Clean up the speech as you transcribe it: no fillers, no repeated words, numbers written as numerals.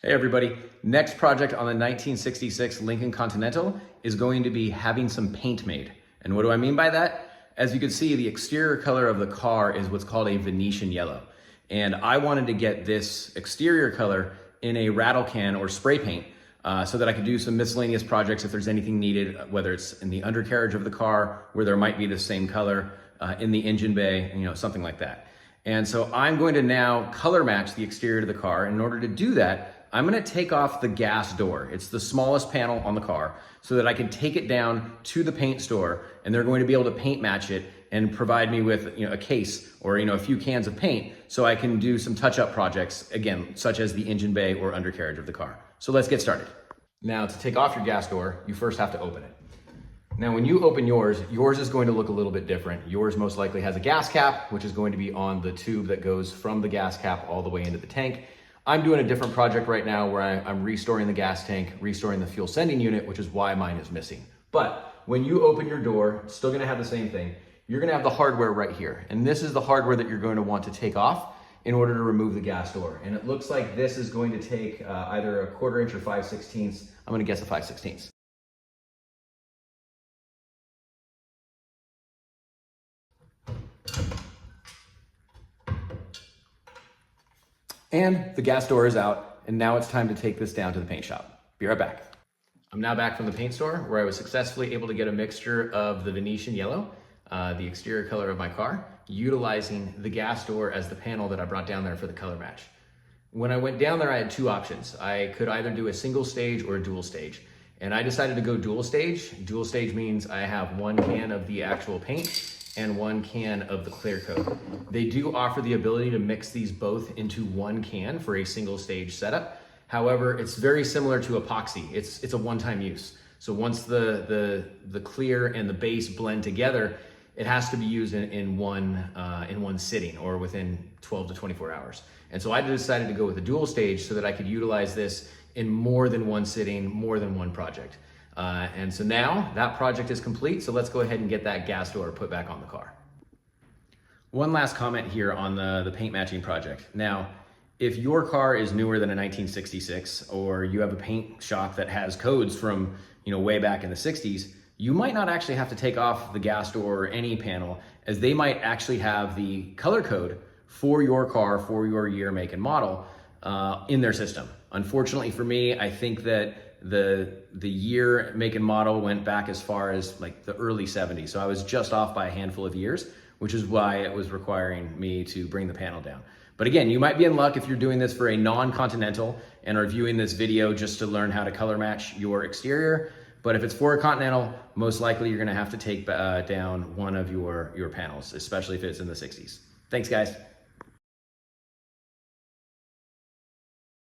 Hey everybody, next project on the 1966 Lincoln Continental is going to be having some paint made. And what do I mean by that? As you can see, the exterior color of the car is what's called a Venetian yellow. And I wanted to get this exterior color in a rattle can or spray paint so that I could do some miscellaneous projects if there's anything needed, whether it's in the undercarriage of the car where there might be the same color, in the engine bay, something like that. And so I'm going to now color match the exterior to the car. In order to do that, I'm gonna take off the gas door. It's the smallest panel on the car so that I can take it down to the paint store and they're going to be able to paint match it and provide me with a case or a few cans of paint so I can do some touch-up projects, again, such as the engine bay or undercarriage of the car. So let's get started. Now to take off your gas door, you first have to open it. Now when you open yours is going to look a little bit different. Yours most likely has a gas cap, which is going to be on the tube that goes from the gas cap all the way into the tank. I'm doing a different project right now where I'm restoring the gas tank, restoring the fuel sending unit, which is why mine is missing. But when you open your door, it's still gonna have the same thing. You're gonna have the hardware right here. And this is the hardware that you're going to want to take off in order to remove the gas door. And it looks like this is going to take either a 1/4 inch or 5/16. I'm gonna guess a 5/16. And the gas door is out, and now it's time to take this down to the paint shop. Be right back. I'm now back from the paint store where I was successfully able to get a mixture of the Venetian yellow, the exterior color of my car, utilizing the gas door as the panel that I brought down there for the color match. When I went down there, I had two options. I could either do a single stage or a dual stage. And I decided to go dual stage. Dual stage means I have one can of the actual paint and one can of the clear coat. They do offer the ability to mix these both into one can for a single stage setup. However, it's very similar to epoxy. It's a one-time use. So once the clear and the base blend together, it has to be used in one sitting or within 12 to 24 hours. And so I decided to go with a dual stage so that I could utilize this in more than one sitting, more than one project. And so now that project is complete. So let's go ahead and get that gas door put back on the car. One last comment here on the paint matching project. Now, if your car is newer than a 1966, or you have a paint shop that has codes from way back in the 60s, you might not actually have to take off the gas door or any panel, as they might actually have the color code for your car, for your year, make, and model in their system. Unfortunately for me, I think that the year, make, and model went back as far as like the early 70s. So I was just off by a handful of years, which is why it was requiring me to bring the panel down. But again, you might be in luck if you're doing this for a non-Continental and are viewing this video just to learn how to color match your exterior. But if it's for a Continental, most likely you're gonna have to take down one of your panels, especially if it's in the 60s. Thanks, guys.